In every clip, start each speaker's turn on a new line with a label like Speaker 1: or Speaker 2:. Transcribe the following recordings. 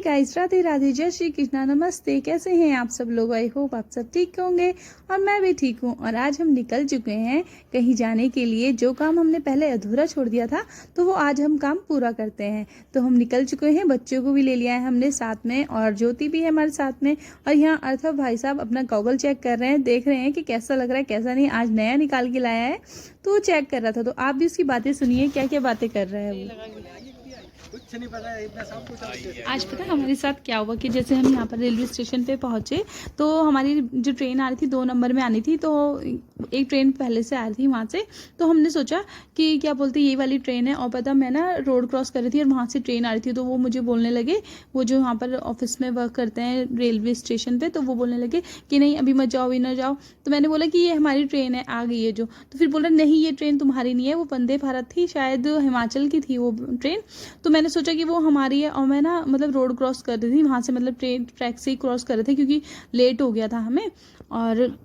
Speaker 1: Guys, Radhe Radhe, जय श्री कृष्णा, नमस्ते। कैसे हैं आप सब लोग? आई होप आप सब ठीक होंगे और मैं भी ठीक हूँ। और आज हम निकल चुके हैं कहीं जाने के लिए। जो काम हमने पहले अधूरा छोड़ दिया था तो वो आज हम काम पूरा करते हैं। तो हम निकल चुके हैं, बच्चों को भी ले लिया है हमने साथ में और ज्योति भी है हमारे साथ में। और यहाँ अर्थव भाई साहब अपना गॉगल चेक कर रहे हैं, देख रहे हैं कि कैसा लग रहा है कैसा नहीं। आज नया निकाल के लाया है तो वो चेक कर रहा था। तो आप भी उसकी बातें सुनिए, क्या क्या बातें कर रहा है वो।
Speaker 2: कुछ नहीं पता है, इतना सब कुछ
Speaker 1: आज पता है हमारे साथ क्या हुआ कि जैसे हम यहाँ पर रेलवे स्टेशन पे पहुँचे तो हमारी जो ट्रेन आ रही थी 2 नंबर में आनी थी, तो एक ट्रेन पहले से आ रही थी वहाँ से। तो हमने सोचा कि क्या बोलते ये वाली ट्रेन है। और पता मैं ना रोड क्रॉस कर रही थी और वहाँ से ट्रेन आ रही थी, तो वो मुझे बोलने लगे, वो जो यहाँ पर ऑफिस में वर्क करते हैं रेलवे स्टेशन पे, तो वो बोलने लगे कि नहीं अभी मत जाओ, अभी ना जाओ। तो मैंने बोला कि ये हमारी ट्रेन है, आ गई है जो। तो फिर बोल रहे नहीं ये ट्रेन तुम्हारी नहीं है, वो वंदे भारत थी, शायद हिमाचल की थी वो ट्रेन। तो मैंने सोचा कि वो हमारी है। और मैं ना मतलब रोड क्रॉस कर रही थी वहाँ से, मतलब ट्रेन ट्रैक से ही क्रॉस कर रहे थे क्योंकि लेट हो गया था हमें। और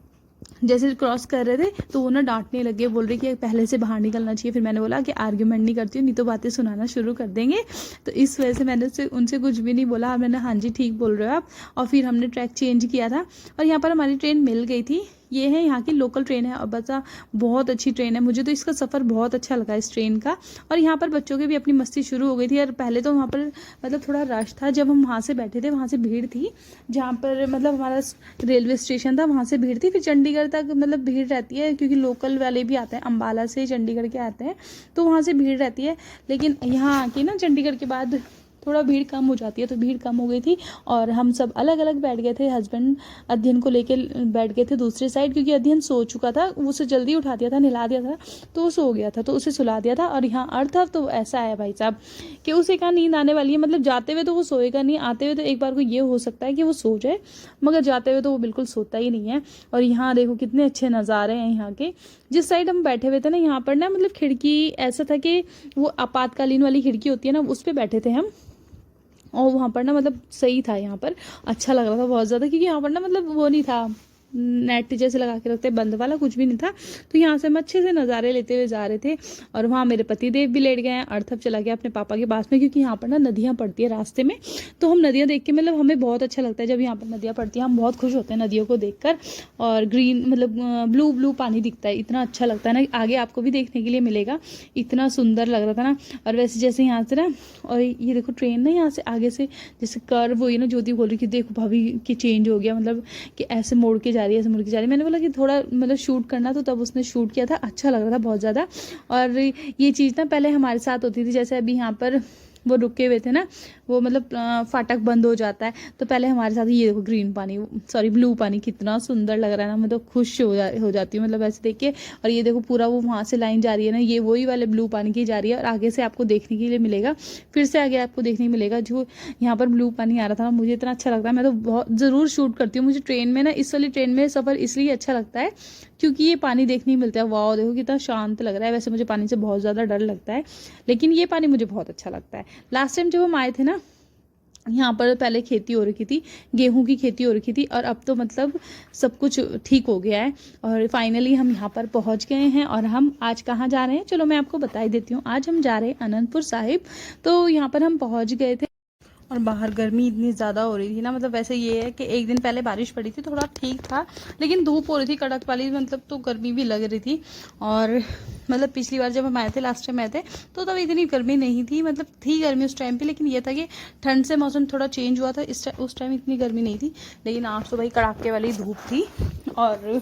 Speaker 1: जैसे क्रॉस कर रहे थे तो वो ना डांटने लगे, बोल रहे कि पहले से बाहर निकलना चाहिए। फिर मैंने बोला कि आर्ग्यूमेंट नहीं करती हूँ, नहीं तो बातें सुनाना शुरू कर देंगे। तो इस वजह से मैंने उनसे कुछ भी नहीं बोला और मैंने हाँ जी ठीक बोल रहे हो आप। और फिर हमने ट्रैक चेंज किया था और यहाँ पर हमारी ट्रेन मिल गई थी। ये है यहाँ की लोकल ट्रेन है और बच्चा बहुत अच्छी ट्रेन है, मुझे तो इसका सफ़र बहुत अच्छा लगा इस ट्रेन का। और यहाँ पर बच्चों की भी अपनी मस्ती शुरू हो गई थी। और पहले तो वहाँ पर मतलब थोड़ा रश था, जब हम वहाँ से बैठे थे वहाँ से भीड़ थी, जहाँ पर मतलब हमारा रेलवे स्टेशन था वहाँ से भीड़ थी। फिर चंडीगढ़ तक मतलब भीड़ रहती है क्योंकि लोकल वाले भी आते हैं, अम्बाला से चंडीगढ़ के आते हैं, तो वहाँ से भीड़ रहती है। लेकिन यहाँ आके ना चंडीगढ़ के बाद थोड़ा भीड़ कम हो जाती है, तो भीड़ कम हो गई थी। और हम सब अलग अलग बैठ गए थे। हस्बैंड अध्ययन को लेके बैठ गए थे दूसरी साइड, क्योंकि अध्ययन सो चुका था, उसे जल्दी उठा दिया था, नहला दिया था तो वो सो गया था, तो उसे सुला दिया था। और यहाँ अर्थव तो ऐसा है भाई साहब कि उसे कहाँ नींद आने वाली है, मतलब जाते हुए तो वो सोएगा नहीं, आते हुए तो एक बार को ये हो सकता है कि वो सो जाए, मगर जाते हुए तो वो बिल्कुल सोता ही नहीं है। और यहाँ देखो कितने अच्छे नज़ारे हैं यहाँ के। जिस साइड हम बैठे हुए थे ना, यहाँ पर ना मतलब खिड़की ऐसा था कि वो आपातकालीन वाली खिड़की होती है ना, उस पर बैठे थे हम। और वहाँ पर ना मतलब सही था, यहाँ पर अच्छा लग रहा था बहुत ज़्यादा, क्योंकि यहाँ पर ना मतलब वो नहीं था, नेट जैसे लगा के रखते बंद वाला, कुछ भी नहीं था। तो यहाँ से हम अच्छे से नज़ारे लेते हुए जा रहे थे। और वहाँ मेरे पति देव भी लेट गए हैं, अर्थव चला गया अपने पापा के पास में, क्योंकि यहाँ पर ना नदियाँ पड़ती है रास्ते में। तो हम नदियाँ देख के मतलब हमें बहुत अच्छा लगता है जब यहाँ पर नदियाँ पड़ती हैं, हम बहुत खुश होते हैं नदियों को देखकर। और ग्रीन मतलब ब्लू ब्लू पानी दिखता है, इतना अच्छा लगता है ना। आगे आपको भी देखने के लिए मिलेगा, इतना सुंदर लग रहा था ना। और वैसे जैसे यहाँ से ना, और ये देखो ट्रेन ना यहाँ से आगे से जैसे कर्व हुई ना, ज्योति बोल रही कि देखो भाभी कि चेंज हो गया, मतलब कि ऐसे मोड़ के जा रही है, ऐसे मुड़ के जा रही है। मैंने बोला कि थोड़ा मतलब शूट करना, तो तब उसने शूट किया था, अच्छा लग रहा था बहुत ज़्यादा। और ये चीज़ ना पहले हमारे साथ होती थी, जैसे अभी यहाँ पर वो रुके हुए थे ना, वो मतलब फाटक बंद हो जाता है, तो पहले हमारे साथ ये देखो ग्रीन पानी, सॉरी ब्लू पानी, कितना सुंदर लग रहा है ना, मैं तो खुश हो जाती हूँ मतलब ऐसे देख के। और ये देखो पूरा वो वहाँ से लाइन जा रही है ना, ये वही वाले ब्लू पानी की जा रही है। और आगे से आपको देखने के लिए मिलेगा, फिर से आगे आपको देखने को मिलेगा जो यहाँ पर ब्लू पानी आ रहा था। मुझे इतना अच्छा लगता है, मैं तो बहुत ज़रूर शूट करती हूँ। मुझे ट्रेन में ना, इस वाली ट्रेन में सफ़र इसलिए अच्छा लगता है क्योंकि ये पानी देखने मिलता है। वाह देखो कितना शांत लग रहा है। वैसे मुझे पानी से बहुत ज़्यादा डर लगता है, लेकिन ये पानी मुझे बहुत अच्छा लगता है। लास्ट टाइम जब हम आए थे ना, यहाँ पर पहले खेती हो रखी थी, गेहूं की खेती हो रखी थी, और अब तो मतलब सब कुछ ठीक हो गया है। और फाइनली हम यहाँ पर पहुँच गए हैं। और हम आज कहाँ जा रहे हैं, चलो मैं आपको बता ही देती हूँ। आज हम जा रहे हैं अनंतपुर साहिब। तो यहाँ पर हम पहुँच गए थे और बाहर गर्मी इतनी ज़्यादा हो रही थी ना, मतलब वैसे ये है कि एक दिन पहले बारिश पड़ी थी, थोड़ा ठीक था, लेकिन धूप हो रही थी कड़क वाली, मतलब तो गर्मी भी लग रही थी। और मतलब पिछली बार जब हम आए थे, लास्ट टाइम आए थे, तो तब इतनी गर्मी नहीं थी, मतलब थी गर्मी उस टाइम पे, लेकिन ये था कि ठंड से मौसम थोड़ा चेंज हुआ था, उस टाइम इतनी गर्मी नहीं थी। लेकिन आज तो भाई कड़ाके वाली धूप थी। और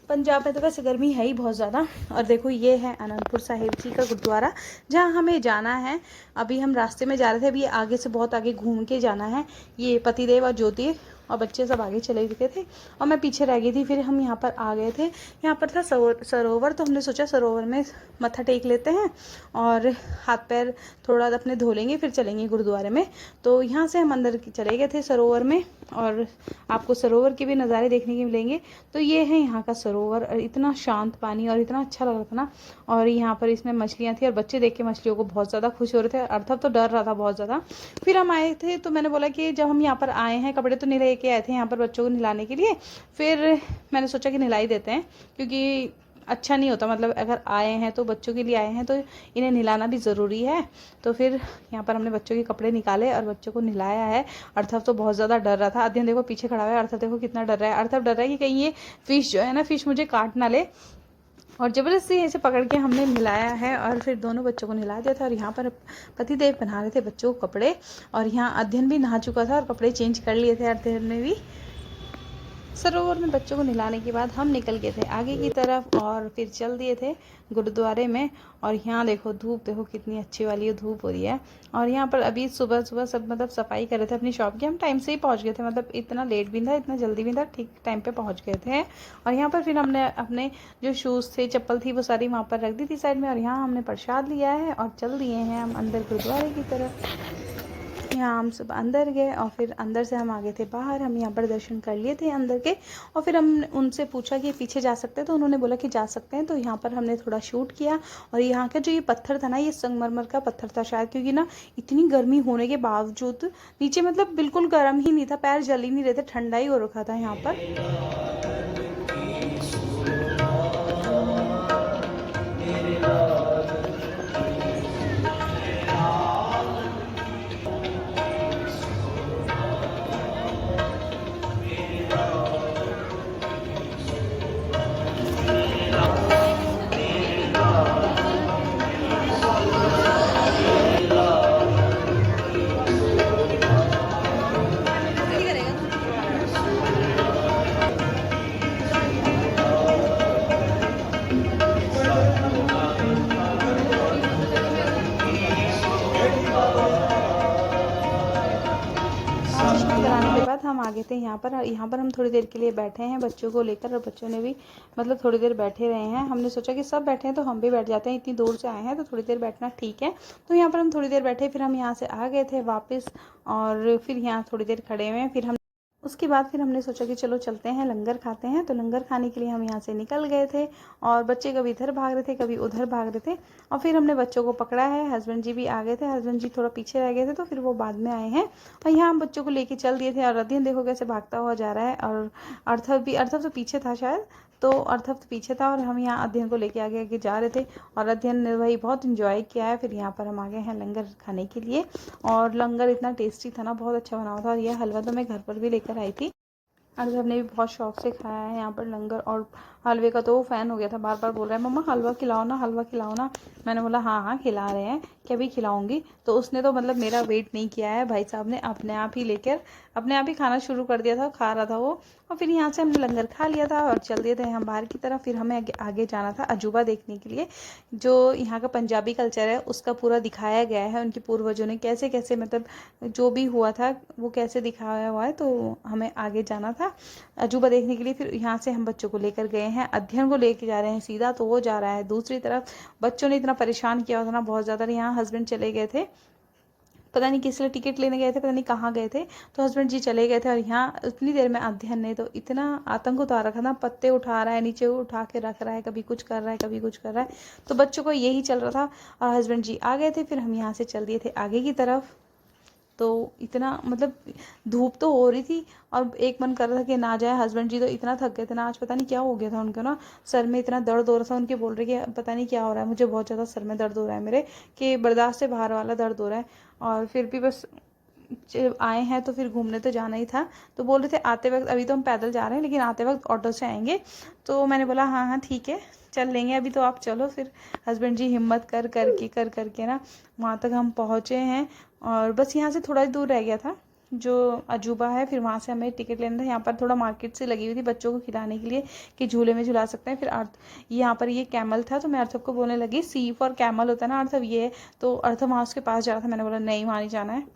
Speaker 1: पंजाब में तो वैसे गर्मी है ही बहुत ज़्यादा। और देखो ये है अनंतपुर साहिब जी का गुरुद्वारा, जहाँ हमें जाना है। अभी हम रास्ते में जा रहे थे, अभी आगे से बहुत आगे घूम के जाना है। ये पतिदेव और ज्योति और बच्चे सब आगे चले गए थे और मैं पीछे रह गई थी। फिर हम यहाँ पर आ गए थे, यहाँ पर था सरोवर, तो हमने सोचा सरोवर में मत्था टेक लेते हैं और हाथ पैर थोड़ा अपने धो लेंगे, फिर चलेंगे गुरुद्वारे में। तो यहाँ से हम अंदर चले गए थे सरोवर में, और आपको सरोवर के भी नज़ारे देखने के मिलेंगे। तो ये है यहाँ का सरोवर, इतना शांत पानी और इतना अच्छा लग रहा था ना। और यहाँ पर इसमें मछलियाँ थी और बच्चे देख के मछलियों को बहुत ज़्यादा खुश हो रहे थे। अर्थव तो डर रहा था बहुत ज़्यादा। फिर हम आए थे, तो मैंने बोला कि जब हम यहाँ पर आए हैं, कपड़े तो नहीं लेके आए थे यहाँ पर बच्चों को नहलाने के लिए, फिर मैंने सोचा कि नहला ही देते हैं, क्योंकि अच्छा नहीं होता, मतलब अगर आए हैं तो बच्चों के लिए आए हैं तो इन्हें नहलाना भी ज़रूरी है। तो फिर यहाँ पर हमने बच्चों के कपड़े निकाले और बच्चों को नहलाया है। अर्थव तो बहुत ज़्यादा डर रहा था। अध्ययन देखो पीछे खड़ा हुआ है, अर्थव देखो कितना डर रहा है। अर्थव डर रहा है कि कहीं ये फ़िश जो है ना, फ़िश मुझे काट ना ले, और ज़बरदस्ती ऐसे पकड़ के हमने नहलाया है और फिर दोनों बच्चों को नहला दिया था। और यहाँ पर पतिदेव बना रहे थे बच्चों को कपड़े, और यहाँ अध्ययन भी नहा चुका था और कपड़े चेंज कर लिए थे अध्ययन ने भी। सरोवर में बच्चों को नहलाने के बाद हम निकल गए थे आगे की तरफ और फिर चल दिए थे गुरुद्वारे में। और यहाँ देखो धूप देखो कितनी अच्छी वाली धूप हो रही है। और यहाँ पर अभी सुबह सुबह सब मतलब सफाई कर रहे थे अपनी शॉप की। हम टाइम से ही पहुँच गए थे, मतलब इतना लेट भी नहीं था इतना जल्दी भी नहीं था, ठीक टाइम पे पहुँच गए थे। और यहाँ पर फिर हमने अपने जो शूज़ थे चप्पल थी वो सारी वहाँ पर रख दी थी साइड में, और यहाँ हमने प्रसाद लिया है और चल दिए हैं हम अंदर गुरुद्वारे की तरफ। यहाँ हम सब अंदर गए और फिर अंदर से हम आ गए थे बाहर। हम यहाँ पर दर्शन कर लिए थे अंदर के, और फिर हमने उनसे पूछा कि पीछे जा सकते हैं, तो उन्होंने बोला कि जा सकते हैं। तो यहाँ पर हमने थोड़ा शूट किया। और यहाँ का जो ये पत्थर था ना, ये संगमरमर का पत्थर था शायद, क्योंकि ना इतनी गर्मी होने के बावजूद नीचे मतलब बिल्कुल गर्म ही नहीं था, पैर जल ही नहीं रहे थे, ठंडा ही हो रखा था यहाँ पर। कराने के बाद हम आ गए थे यहाँ पर, और यहाँ पर हम थोड़ी देर के लिए बैठे हैं बच्चों को लेकर, और बच्चों ने भी मतलब थोड़ी देर बैठे रहे हैं। हमने सोचा कि सब बैठे हैं तो हम भी बैठ जाते हैं, इतनी दूर से आए हैं तो थोड़ी देर बैठना ठीक है। तो यहाँ पर हम थोड़ी देर बैठे, फिर हम यहाँ से आ गए थे वापस, और फिर यहाँ थोड़ी देर खड़े हुए। फिर हम उसके बाद फिर हमने सोचा कि चलो चलते हैं लंगर खाते हैं। तो लंगर खाने के लिए हम यहाँ से निकल गए थे, और बच्चे कभी इधर भाग रहे थे कभी उधर भाग रहे थे, और फिर हमने बच्चों को पकड़ा है। हस्बैंड जी भी आ गए थे, हस्बैंड जी थोड़ा पीछे रह गए थे तो फिर वो बाद में आए हैं। और यहाँ हम बच्चों को लेके चल दिए थे, और अध्ययन देखो कैसे भागता हुआ जा रहा है। और अर्थव तो पीछे था शायद, तो अर्थव तो पीछे था, और हम यहाँ अध्ययन को लेके आगे आगे जा रहे थे, और अध्ययन ने वही बहुत इंजॉय किया है। फिर यहाँ पर हम आ गए हैं लंगर खाने के लिए, और लंगर इतना टेस्टी था ना, बहुत अच्छा बना हुआ था। और यह हलवा तो मैं घर पर भी लेकर आई थी। अर्थव ने भी बहुत शौक से खाया है यहाँ पर लंगर, और हलवे का तो वो फ़ैन हो गया था, बार बार बोल रहा है मम्मा हलवा खिलाओ ना, हलवा खिलाओ ना। मैंने बोला हाँ हाँ खिला रहे हैं, क्या भी खिलाऊंगी। तो उसने तो मतलब मेरा वेट नहीं किया है, भाई साहब ने अपने आप ही लेकर अपने आप ही खाना शुरू कर दिया था, खा रहा था वो। और फिर यहाँ से हमने लंगर खा लिया था और चल दिए थे हम बाहर की तरफ। फिर हमें आगे जाना था अजूबा देखने के लिए, जो यहाँ का पंजाबी कल्चर है उसका पूरा दिखाया गया है, उनके पूर्वजों ने कैसे कैसे मतलब जो भी हुआ था वो कैसे दिखाया हुआ है। तो हमें आगे जाना था अजूबा देखने के लिए। फिर यहाँ से हम बच्चों को लेकर गए हैं, अध्ययन को लेकर जा रहे हैं सीधा, तो वो जा रहा है दूसरी तरफ। बच्चों ने इतना परेशान किया था ना बहुत ज़्यादा। यहाँ हस्बैंड चले गए थे, पता नहीं किस लिए टिकट लेने गए थे, पता नहीं कहाँ गए थे, तो हस्बैंड जी चले गए थे। और यहाँ उतनी देर में अध्ययन ने तो इतना आतंक उतार रखा था, पत्ते उठा रहा है नीचे उठा के रख रहा है, कभी कुछ कर रहा है कभी कुछ कर रहा है, तो बच्चों को यही चल रहा था। और हस्बैंड जी आ गए थे, फिर हम यहाँ से चल दिए थे आगे की तरफ। तो इतना मतलब धूप तो हो रही थी, और एक मन कर रहा था कि ना जाए। हस्बैंड जी तो इतना थक गए थे ना, आज पता नहीं क्या हो गया था उनको ना, सर में इतना दर्द हो रहा था। उनके बोल रहे कि पता नहीं क्या हो रहा है, मुझे बहुत ज़्यादा सर में दर्द हो रहा है मेरे, कि बर्दाश्त से बाहर वाला दर्द हो रहा है। और फिर भी बस आए हैं तो फिर घूमने तो जाना ही था। तो बोल रहे थे आते वक्त, अभी तो हम पैदल जा रहे हैं लेकिन आते वक्त ऑटो से आएंगे। तो मैंने बोला हाँ हाँ ठीक है चल लेंगे, अभी तो आप चलो। फिर हस्बैंड जी हिम्मत कर करके ना वहाँ तक हम पहुँचे हैं। और बस यहाँ से थोड़ा ही दूर रह गया था जो अजूबा है, फिर वहाँ से हमें टिकट लेना था। यहाँ पर थोड़ा मार्केट से लगी हुई थी बच्चों को खिलाने के लिए कि झूले में झुला सकते हैं। फिर यहाँ पर ये कैमल था, तो मैं अर्थव को बोलने लगी सी फॉर कैमल होता है ना अर्थव ये, तो अर्थव वहाँ उसके पास जा रहा था। मैंने बोला नहीं वहाँ नहीं जाना है,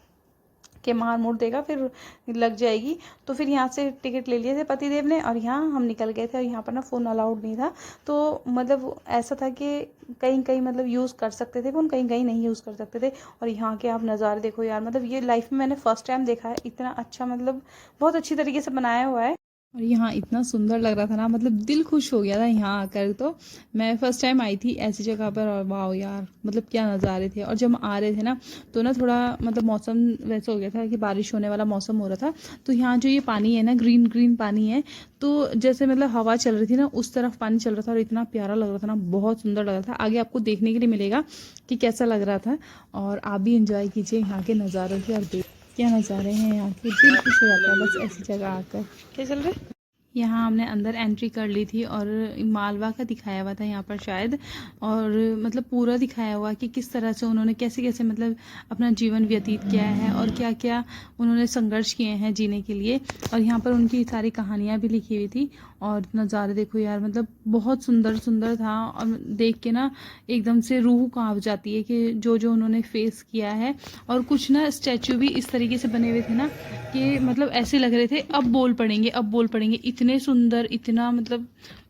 Speaker 1: कि मार मुड़ देगा फिर लग जाएगी। तो फिर यहाँ से टिकट ले लिए थे पतिदेव ने, और यहाँ हम निकल गए थे। और यहाँ पर ना फ़ोन अलाउड नहीं था, तो मतलब ऐसा था कि कहीं कहीं मतलब यूज़ कर सकते थे फ़ोन, कहीं कहीं नहीं यूज़ कर सकते थे। और यहाँ के आप नज़ारे देखो यार, मतलब ये लाइफ में मैंने फ़र्स्ट टाइम देखा है इतना अच्छा, मतलब बहुत अच्छी तरीके से बनाया हुआ है। और यहाँ इतना सुंदर लग रहा था ना, मतलब दिल खुश हो गया था यहाँ आकर। तो मैं फर्स्ट टाइम आई थी ऐसी जगह पर, और वाह यार मतलब क्या नज़ारे थे। और जब हम आ रहे थे ना तो ना थोड़ा मतलब मौसम वैसा हो गया था कि बारिश होने वाला मौसम हो रहा था। तो यहाँ जो ये पानी है ना, ग्रीन ग्रीन पानी है, तो जैसे मतलब हवा चल रही थी ना उस तरफ पानी चल रहा था, और इतना प्यारा लग रहा था ना, बहुत सुंदर लग रहा था। आगे आपको देखने के लिए मिलेगा कि कैसा लग रहा था, और आप भी इंजॉय कीजिए यहाँ के नज़ारों की। और देख क्या नज़ारे हैं यहाँ के, दिल खुश हो जाता है बस ऐसी जगह आकर। क्या चल रहा है? यहाँ हमने अंदर एंट्री कर ली थी, और मालवा का दिखाया हुआ था यहाँ पर शायद, और मतलब पूरा दिखाया हुआ कि किस तरह से उन्होंने कैसे कैसे मतलब अपना जीवन व्यतीत किया है, और क्या क्या उन्होंने संघर्ष किए हैं जीने के लिए। और यहाँ पर उनकी सारी कहानियाँ भी लिखी हुई थी। और नज़ारे देखो यार, मतलब बहुत सुंदर सुंदर था, और देख के ना एकदम से रूह कांप जाती है कि जो जो उन्होंने फेस किया है। और कुछ ना स्टैचू भी इस तरीके से बने हुए थे ना कि मतलब ऐसे लग रहे थे अब बोल पड़ेंगे, अब बोल पड़ेंगे। इतने सुंदर, इतना मतलब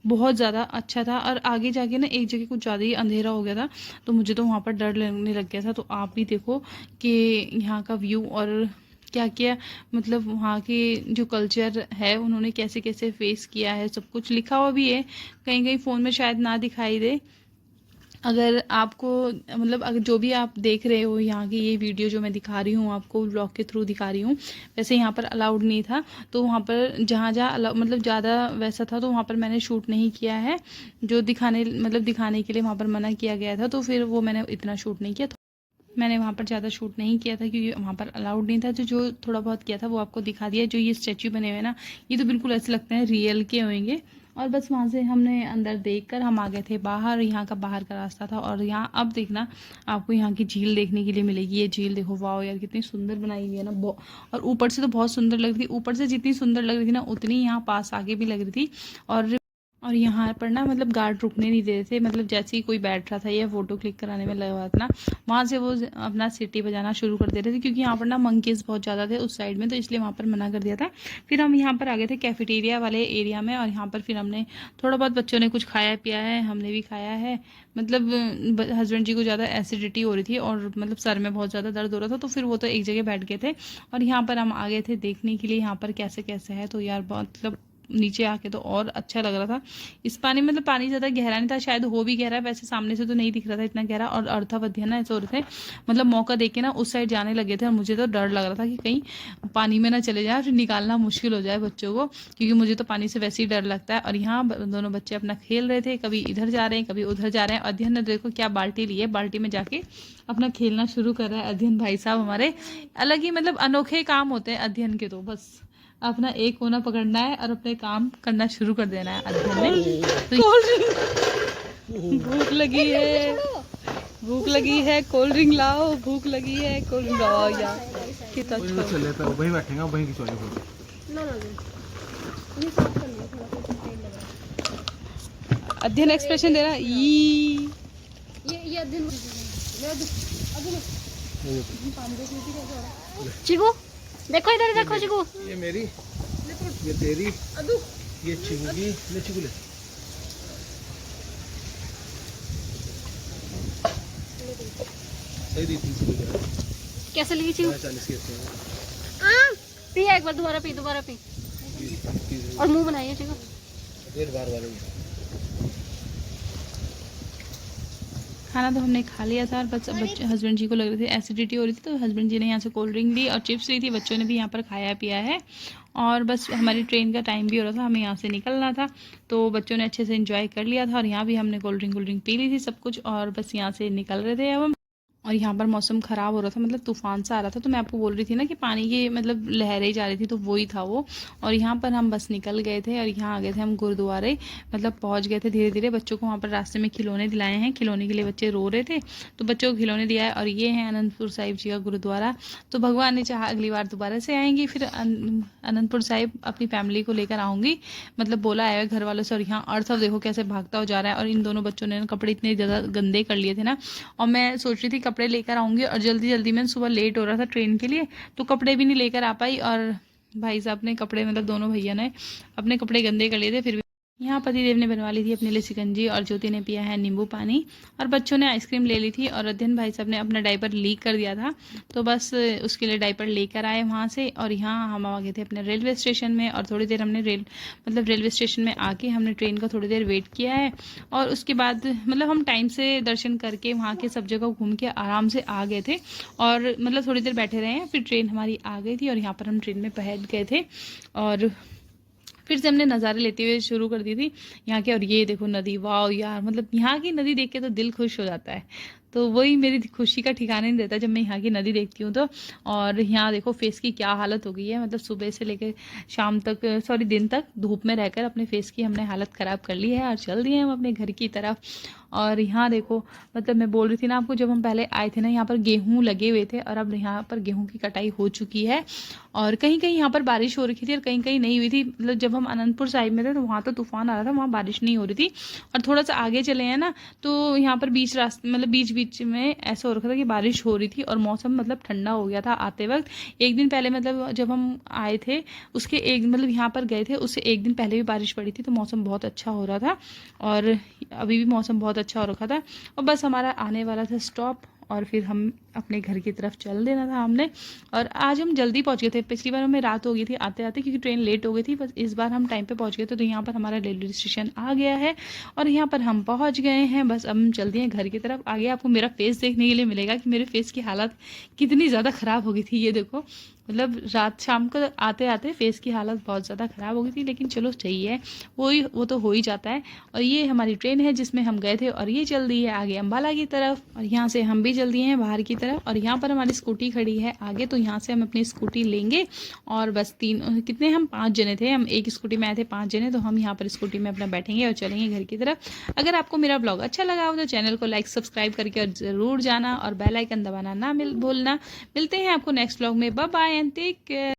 Speaker 1: बहुत ज़्यादा अच्छा था। और आगे जाके ना एक जगह कुछ ज़्यादा ही अंधेरा हो गया था, तो मुझे तो वहाँ पर डर लगने लग गया था। तो आप भी देखो कि यहाँ का व्यू, और क्या क्या मतलब वहाँ के जो कल्चर है उन्होंने कैसे कैसे फेस किया है, सब कुछ लिखा हुआ भी है। कहीं कहीं फ़ोन में शायद ना दिखाई दे। अगर आपको मतलब अगर जो भी आप देख रहे हो यहाँ की ये वीडियो जो मैं दिखा रही हूँ आपको व्लॉग के थ्रू दिखा रही हूँ, वैसे यहाँ पर अलाउड नहीं था। तो वहाँ पर जहाँ जहाँ मतलब ज़्यादा वैसा था तो वहाँ पर मैंने शूट नहीं किया है। जो दिखाने के लिए वहाँ पर मना किया गया था, तो फिर वो मैंने इतना शूट नहीं किया। तो मैंने वहाँ पर ज़्यादा शूट नहीं किया था क्योंकि वहाँ पर अलाउड नहीं था। तो जो थोड़ा बहुत किया था वो आपको दिखा दिया। जो ये स्टैचू बने हुए हैं ना, ये तो बिल्कुल ऐसे लगते हैं रियल के होंगे। और बस वहाँ से हमने अंदर देखकर हम आ गए थे बाहर। यहाँ का बाहर का रास्ता था, और यहाँ अब देखना आपको यहाँ की झील देखने के लिए मिलेगी। ये झील देखो, वाह यार कितनी सुंदर बनाई हुई है ना। और ऊपर से तो बहुत सुंदर लग रही थी, ऊपर से जितनी सुंदर लग रही थी ना उतनी यहाँ पास आगे भी लग रही थी। और यहाँ पर ना मतलब गार्ड रुकने नहीं दे रहे थे, मतलब जैसे ही कोई बैठ रहा था या फ़ोटो क्लिक कराने में लगा हुआ था ना, वहाँ से वो अपना सीटी बजाना शुरू कर दे रहे थे, क्योंकि यहाँ पर ना मंकीज़ बहुत ज़्यादा थे उस साइड में, तो इसलिए वहाँ पर मना कर दिया था। फिर हम यहाँ पर आ गए थे कैफेटेरिया वाले एरिया में, और यहाँ पर फिर हमने थोड़ा बहुत, बच्चों ने कुछ खाया पिया है, हमने भी खाया है। मतलब हस्बैंड जी को ज़्यादा एसिडिटी हो रही थी, और मतलब सर में बहुत ज़्यादा दर्द हो रहा था, तो फिर वो तो एक जगह बैठ गए थे। और यहाँ पर हम आ गए थे देखने के लिए यहाँ पर कैसे कैसे है। तो यार बहुत मतलब नीचे आके तो और अच्छा लग रहा था। इस पानी मतलब पानी ज़्यादा गहरा नहीं था, शायद हो भी गहरा है, वैसे सामने से तो नहीं दिख रहा था इतना गहरा। और अर्थावध्या ना ऐसे हो रहे थे, मतलब मौका देख के ना उस साइड जाने लगे थे, और मुझे तो डर लग रहा था कि कहीं पानी में ना चले जाए, फिर निकालना मुश्किल हो जाए बच्चों को, क्योंकि मुझे तो पानी से वैसे ही डर लगता है। और यहाँ दोनों बच्चे अपना खेल रहे थे, कभी इधर जा रहे हैं कभी उधर जा रहे हैं। अध्ययन ने देखो क्या बाल्टी ली है, बाल्टी में जाके अपना खेलना शुरू कर रहा है अध्ययन भाई साहब हमारे। अलग ही मतलब अनोखे काम होते हैं अध्ययन के, तो बस अपना एक कोना पकड़ना है और अपने काम करना शुरू कर देना है अध्ययन ने। तो भूख लगी है, भूख लगी है, कोल्ड ड्रिंक लाओ, भूख लगी है, कोल्ड ड्रिंक लाओ यार। कितना अच्छा
Speaker 2: चल लेता है, वहीं बैठेंगे वहीं खिंचवाएंगे फोटो।
Speaker 1: अध्ययन एक्सप्रेशन दे रहा है
Speaker 3: ये अध्ययन चिकू देखो, इधर देखो चिकू।
Speaker 2: ये मेरी, ये तेरी, ये चिकू की, ले चिकू ले। सही दी 30 रुपये
Speaker 3: कैसे लगी चिकू?
Speaker 2: 40 के थे।
Speaker 3: पी एक बार, दोबारा पी, दोबारा पी, और मुंह बनाइए चिकू।
Speaker 2: 1.5 बार वाले।
Speaker 1: खाना तो हमने खा लिया था, और बस बच्चे हस्बैंड जी को लग रही थी एसिडिटी हो रही थी, तो हस्बैंड जी ने यहाँ से कोल्ड ड्रिंक ली और चिप्स ली थी। बच्चों ने भी यहाँ पर खाया पिया है, और बस हमारी ट्रेन का टाइम भी हो रहा था, हमें यहाँ से निकलना था, तो बच्चों ने अच्छे से एंजॉय कर लिया था। और यहाँ भी हमने कोल्ड ड्रिंक पी ली थी सब कुछ, और बस यहाँ से निकल रहे थे अब हम। और यहाँ पर मौसम ख़राब हो रहा था, मतलब तूफ़ान सा आ रहा था, तो मैं आपको बोल रही थी ना कि पानी की मतलब लहरें जा रही थी, तो वही था वो। और यहाँ पर हम बस निकल गए थे, और यहाँ आ गए थे हम गुरुद्वारे, मतलब पहुँच गए थे धीरे धीरे। बच्चों को वहाँ पर रास्ते में खिलौने दिलाए हैं, खिलौने के लिए बच्चे रो रहे थे, तो बच्चों को खिलौने दिया है। और ये है अनंतपुर साहिब जी का गुरुद्वारा। तो भगवान ने चाहा अगली बार दोबारा से आएंगी, फिर अनंतपुर साहिब अपनी फैमिली को लेकर आऊँगी, मतलब बोला है घर वालों से। और यहाँ अर्थ देखो कैसे भागता हो जा रहा है, और इन दोनों बच्चों ने कपड़े इतने ज़्यादा गंदे कर लिए थे ना, और मैं सोच रही थी कपड़े लेकर आऊँगी, और जल्दी जल्दी में सुबह लेट हो रहा था ट्रेन के लिए, तो कपड़े भी नहीं लेकर आ पाई। और भाई साहब ने कपड़े, मतलब दोनों भैया ने अपने कपड़े गंदे कर लिए थे, फिर भी यहाँ पतिदेव ने बनवा ली थी अपने लिए शिकंजी और ज्योति ने पिया है नींबू पानी और बच्चों ने आइसक्रीम ले ली थी और अध्ययन भाई साहब ने अपना डायपर लीक कर दिया था तो बस उसके लिए डायपर लेकर आए वहाँ से। और यहाँ हम आ गए थे अपने रेलवे स्टेशन में और थोड़ी देर हमने रेलवे स्टेशन में आके हमने ट्रेन का थोड़ी देर वेट किया है और उसके बाद मतलब हम टाइम से दर्शन करके वहाँ के सब जगह घूम के आराम से आ गए थे और मतलब थोड़ी देर बैठे रहे हैं। फिर ट्रेन हमारी आ गई थी और यहाँ पर हम ट्रेन में बैठ गए थे और फिर से हमने नज़ारे लेते हुए शुरू कर दी थी यहाँ के। और ये देखो नदी, वाह यार, मतलब यहाँ की नदी देख के तो दिल खुश हो जाता है। तो वही मेरी खुशी का ठिकाना नहीं देता जब मैं यहाँ की नदी देखती हूँ तो। और यहाँ देखो फेस की क्या हालत हो गई है, मतलब सुबह से लेकर शाम तक, सॉरी दिन तक धूप में रहकर अपने फेस की हमने हालत ख़राब कर ली है और चल दिए हम अपने घर की तरफ। और यहाँ देखो मतलब मैं बोल रही थी ना आपको, जब हम पहले आए थे ना यहाँ पर गेहूँ लगे हुए थे और अब यहाँ पर गेहूँ की कटाई हो चुकी है और कहीं कहीं यहाँ पर बारिश हो रखी थी और कहीं कहीं नहीं हुई थी। मतलब जब हम अनंतपुर साहिब में थे तो वहाँ तो तूफान आ रहा था, वहाँ बारिश नहीं हो रही थी। और थोड़ा सा आगे चले हैं ना तो यहाँ पर बीच रास्ते मतलब बीच में ऐसा हो रखा था कि बारिश हो रही थी और मौसम मतलब ठंडा हो गया था आते वक्त। एक दिन पहले मतलब जब हम आए थे उसके एक मतलब यहाँ पर गए थे उससे एक दिन पहले भी बारिश पड़ी थी तो मौसम बहुत अच्छा हो रहा था और अभी भी मौसम बहुत अच्छा हो रखा था। और बस हमारा आने वाला था स्टॉप और फिर हम अपने घर की तरफ चल देना था हमने। और आज हम जल्दी पहुंच गए थे, पिछली बार हमें रात हो गई थी आते आते क्योंकि ट्रेन लेट हो गई थी, बस इस बार हम टाइम पे पहुंच गए थे। तो यहाँ पर हमारा रेलवे स्टेशन आ गया है और यहाँ पर हम पहुंच गए हैं। बस अब हम चलते हैं घर की तरफ। आगे आपको मेरा फेस देखने के लिए मिलेगा कि मेरे फेस की हालत कितनी ज़्यादा ख़राब हो गई थी। ये देखो मतलब रात शाम को आते आते फेस की हालत बहुत ज़्यादा ख़राब हो गई थी, लेकिन चलो सही है, वो तो हो ही जाता है। और ये हमारी ट्रेन है जिसमें हम गए थे और ये चल दी है आगे अम्बाला की तरफ और यहाँ से हम भी चल दिए हैं बाहर की तरफ। और यहाँ पर हमारी स्कूटी खड़ी है आगे, तो यहाँ से हम अपनी स्कूटी लेंगे और बस कितने हम 5 जने थे, हम एक स्कूटी में आए थे 5 जने, तो हम यहाँ पर स्कूटी में अपना बैठेंगे और चलेंगे घर की तरफ। अगर आपको मेरा ब्लॉग अच्छा लगा हो तो चैनल को लाइक सब्सक्राइब करके और ज़रूर जाना और बेल आइकन दबाना ना भूलना। मिलते हैं आपको नेक्स्ट ब्लॉग में। Bye bye and take care.